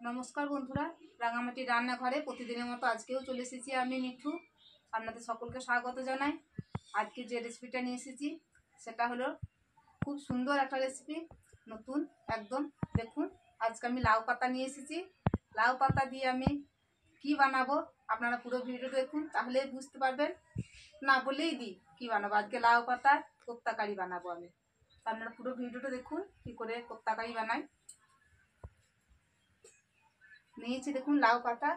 নমস্কার বন্ধুরা, রাঙামাটি রান্নাঘরে প্রতিদিনের মতো আজকেও চলে এসেছি আমি মিঠু। আপনাদের সকলকে স্বাগত জানাই। আজকে যে রেসিপিটা নিয়ে এসেছি সেটা হলো খুব সুন্দর একটা রেসিপি, নতুন একদম। দেখুন, আজকে আমি লাউ পাতা নিয়ে এসেছি। লাউ পাতা দিয়ে আমি কি বানাবো আপনারা পুরো ভিডিও দেখুন, তাহলে বুঝতে পারবেন। না বলেই দিই কি বানাবো, আজকে লাউ পাতার কোপ্তা কারি বানাবো আমি। আপনারা পুরো ভিডিওটা দেখুন কি করে কোপ্তা কারি বানাই। নিয়েছি দেখুন লাউ পাতা,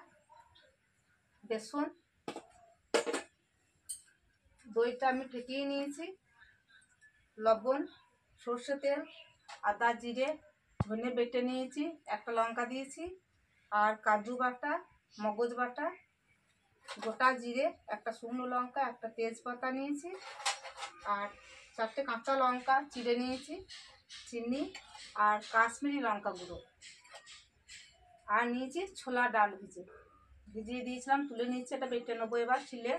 বেসন, দইটা আমি ফেটিয়ে নিয়েছি, লবণ, সর্ষে তেল, আদা জিরে ধনে বেটে নিয়েছি, একটা লঙ্কা দিয়েছি, আর কাজু বাটা, মগজ বাটা, গোটা জিরে, একটা শুকনো লঙ্কা, একটা তেজপাতা নিয়েছি, আর 4টে কাঁচা লঙ্কা চিড়ে নিয়েছি, চিনি আর কাশ্মীরি লঙ্কা গুঁড়ো, আর নিয়েছি ছোলা ডাল ভিজিয়ে দিয়েছিলাম, তুলে নিয়েছি। এটা বেটে নেবো এবার ছিলে।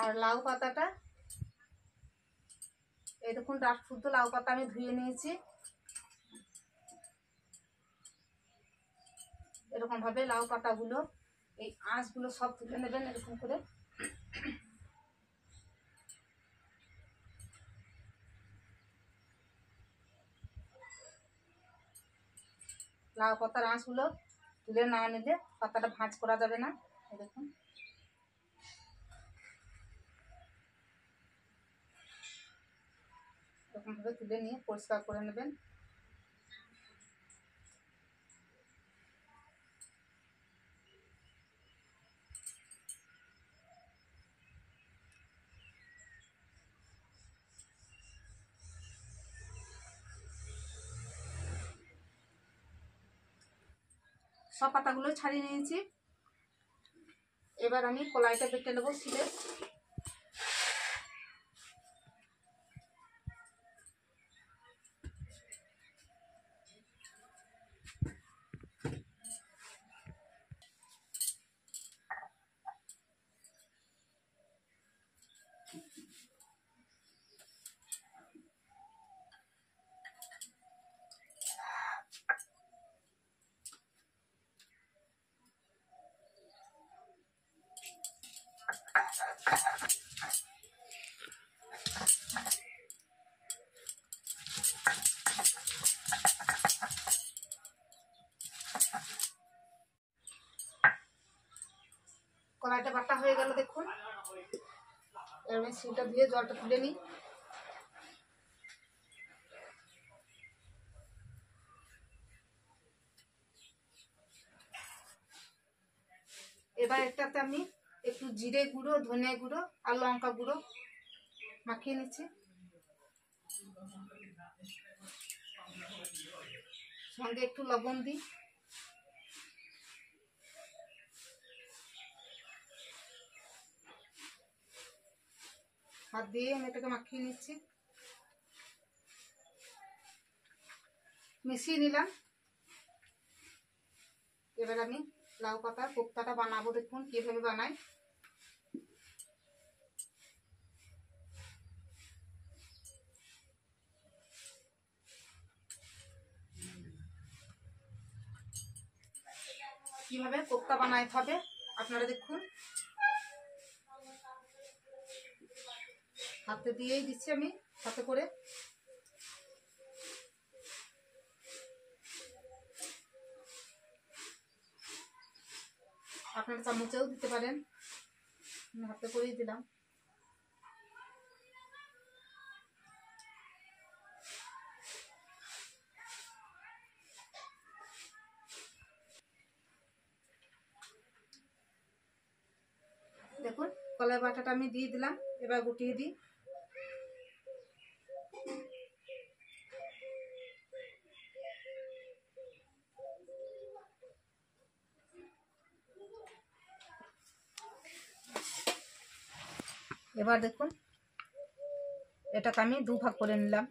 আর লাউ পাতাটা এই দেখুন, ডাক শুদ্ধ লাউ পাতা আমি ধুয়ে নিয়েছি। এরকম ভাবে লাউ পাতাগুলো এই আঁশগুলো সব তুলে নেবেন এরকম করে। লাউ পাতার আঁশগুলো তুলে না নিলে পাতাটা ভাঁজ করা যাবে না। দেখুন, এরকম ভাবে তুলে নিয়ে পরিষ্কার করে নেবেন। সব পাতাগুলো ছাড়িয়ে নিয়েছি। এবার আমি কলাইটা বেটে নেবো শিলে। কলাইটা বাটা হয়ে গেল দেখুন। এবার আমি শিলটা ধুয়ে জলটা তুলে নিই। এবার এটাতে আমি একটু জিরে গুঁড়ো, ধনে গুঁড়ো আর লঙ্কা গুঁড়ো মাখিয়ে নিচ্ছি। সঙ্গে একটু লবণ দিই। হাত দিয়ে আমি এটাকে মাখিয়ে নিচ্ছি, মিশিয়ে নিলাম। এবার আমি লাউ পাতার কোপ্তাটা বানাবো। দেখুন কিভাবে বানাই। কিভাবে কোপ্তা বানাইতে হবে আপনারা দেখুন। হাতে দিয়েই দিচ্ছি আমি, হাতে করে। আপনারা চামচেও দিতে পারেন, হাতে করেই দিলাম। দেখুন কলাই বাটাটা আমি দিয়ে দিলাম, এবার গুটিয়ে দিই। এবার দেখুন এটাকে আমি দুভাগ করে নিলাম।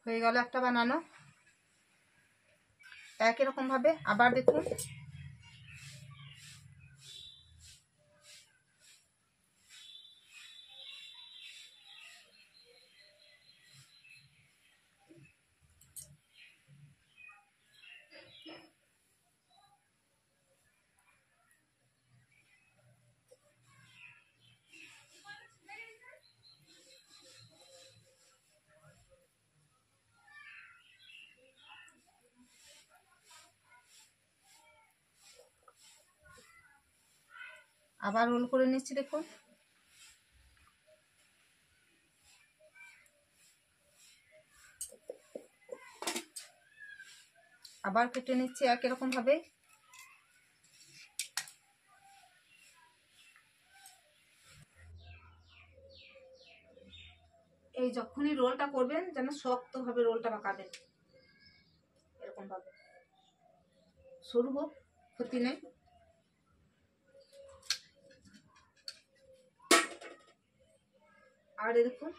হয়ে গেল একটা বানানো। একই রকম ভাবে আবার দেখুন আবার রোল করে নিচ্ছি। দেখুন আবার কেটে নিচ্ছি একই রকম ভাবে। এই যখনই রোলটা করবেন যেন শক্ত ভাবে রোলটা পাকাবেন, এরকম ভাবে। সরু হোক ক্ষতি নেই। আর দেখুন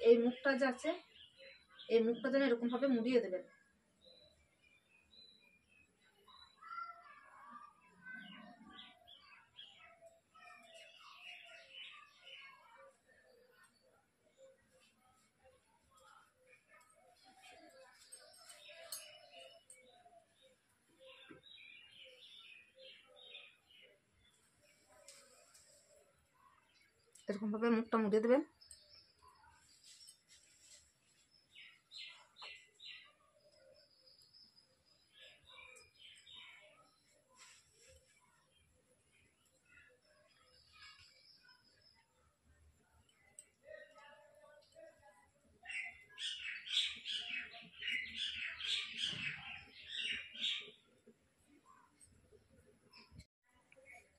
এই মুখটা যে আছে, এই মুখটা যেন এরকম ভাবে মুড়িয়ে দেবেন। এরকম ভাবে মুখটা মুড়িয়ে দেবেন।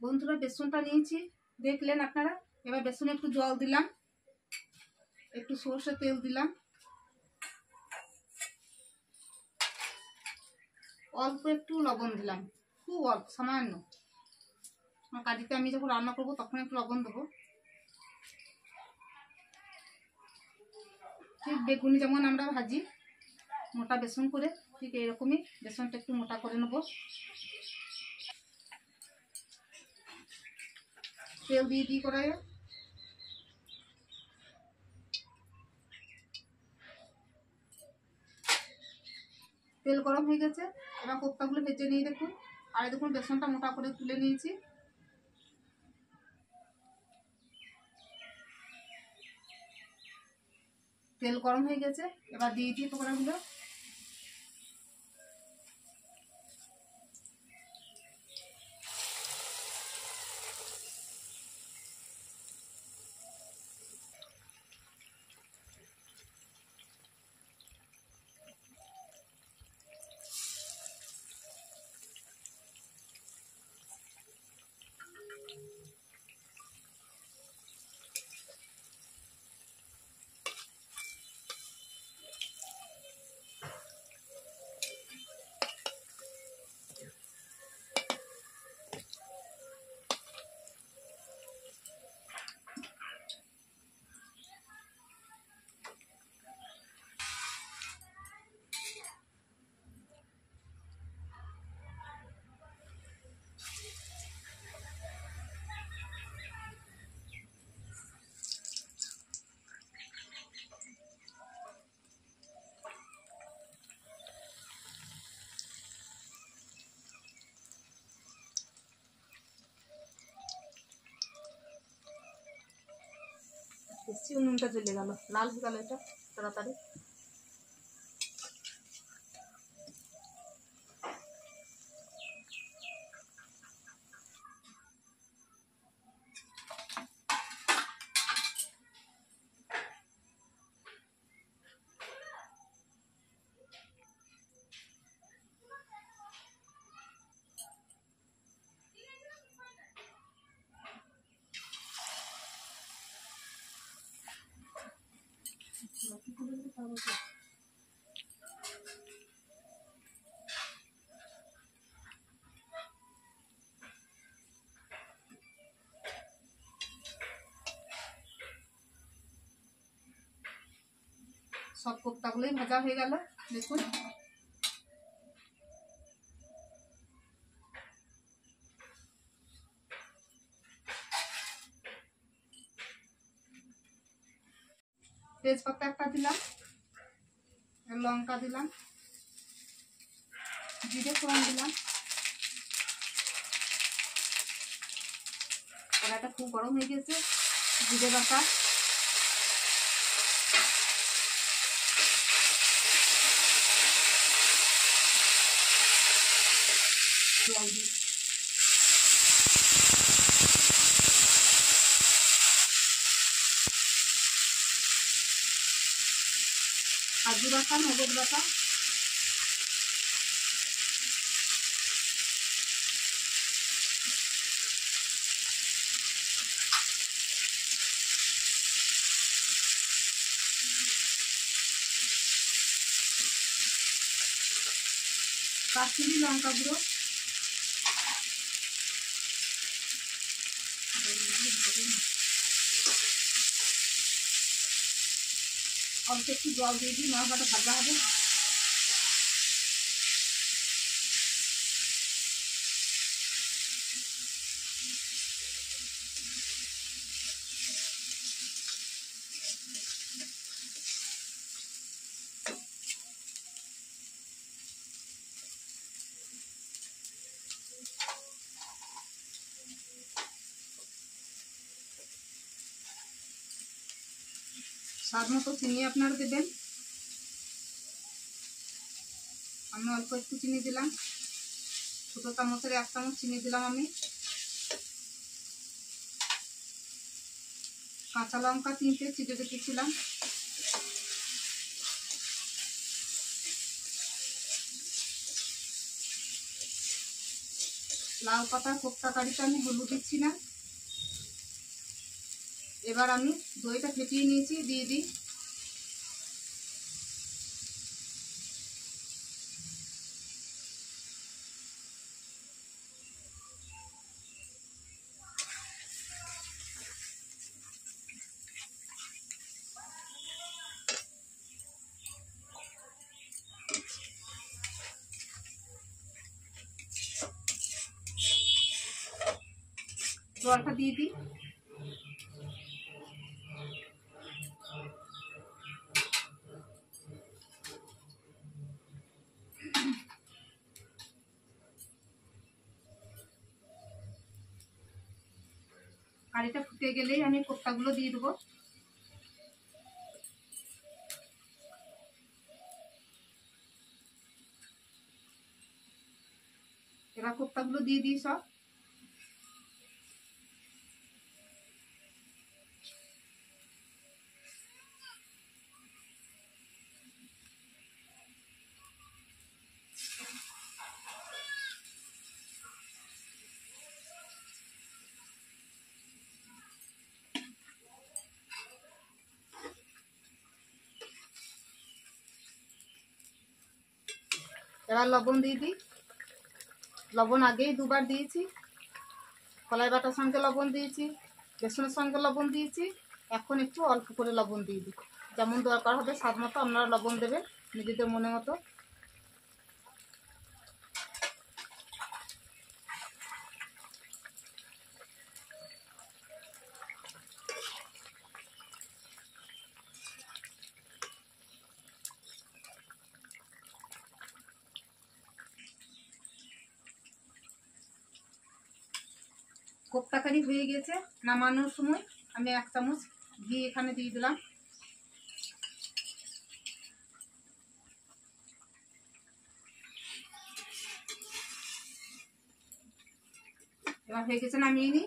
বন্ধুরা বেসনটা নিয়েছি, দেখলেন আপনারা। এবার বেসনে একটু জল দিলাম, একটু সরষের তেল দিলাম, অল্প একটু লবণ দিলাম, খুব অল্প সামান্য। কারিতে আমি যখন রান্না করবো তখন একটু লবণ দেবো। ঠিক বেগুনি যেমন আমরা ভাজি মোটা বেসন করে, ঠিক এরকমই বেসনটা একটু মোটা করে নেবো। তেল দিয়ে দিই কড়াইয়ে। তেল গরম হয়ে গেছে, এবার কোপ্তাগুলো ভেজে নিয়ে দেখুন। আর দেখুন বেসনটা মোটা করে তুলে নিয়েছি। তেল গরম হয়ে গেছে, এবার দিয়ে দিই পকোড়াগুলো। বেশি নুনটা জ্বলে গেল, লাল হয়ে গেল এটা তাড়াতাড়ি। সব কোপ্তাগুলোই ভাজা হয়ে গেল দেখুন। তেজপাতা একটা দিলাম, লঙ্কা দিলাম, জিরে ফোড়ন দিলাম। কড়াইটা খুব গরম হয়ে গেছে, জিরে বাটা, বাটা, নগদ বাটা, কাশ্মীরি লঙ্কা গুঁড়ো, অল্প একটু জল দিয়ে দিই, মশলাটা ভাজা হবে। স্বাদ মতো চিনি আপনারা দেবেন। আমি অল্প একটু চিনি দিলাম, ছোটো চামচের 1 চামচ চিনি দিলাম আমি। কাঁচা লঙ্কা 3টে চিড়ে রেখেছিলাম। লাউ পাতা কোপ্তা কারিতে আমি হলুদ দিচ্ছি না। এবার আমি দইটা ফেটিয়ে নিয়েছি, দিয়ে দিই। জলটা দিয়ে দিই। কারিটা ফুটে গেলেই আমি কোপ্তাগুলো দিয়ে দেবো। এবার কোপ্তাগুলো দিয়ে দিই সব। এবার লবণ দিয়ে দিই। লবণ আগেই 2বার দিয়েছি। কলাই বাটার সঙ্গে লবণ দিয়েছি, বেসনের সঙ্গে লবণ দিয়েছি। এখন একটু অল্প করে লবণ দিয়ে দিই, যেমন দরকার হবে স্বাদ মতো আপনারা লবণ দেবেন নিজেদের মনে মতো। কোপ্তা কারি হয়ে গেছে। নামানোর সময় আমি 1 চামচ ঘি এখানে দিয়ে দিলাম। এবার হয়ে গেছে, নামিয়ে নিই।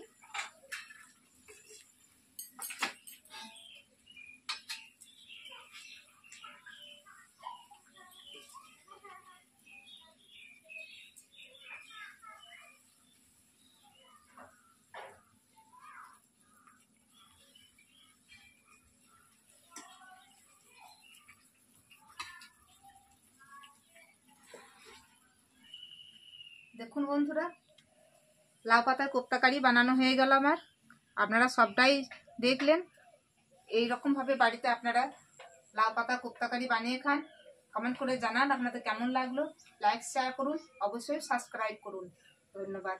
দেখুন বন্ধুরা, লাউ পাতার কোপ্তা কারি বানানো হয়ে গেল আমার। আপনারা সবটাই দেখলেন। এই রকম ভাবে বাড়িতে আপনারা লাউ পাতা কোপ্তা কারি বানিয়ে খান। কমেন্ট করে জানান আপনাদের কেমন লাগলো। লাইক শেয়ার করুন, অবশ্যই সাবস্ক্রাইব করুন। ধন্যবাদ।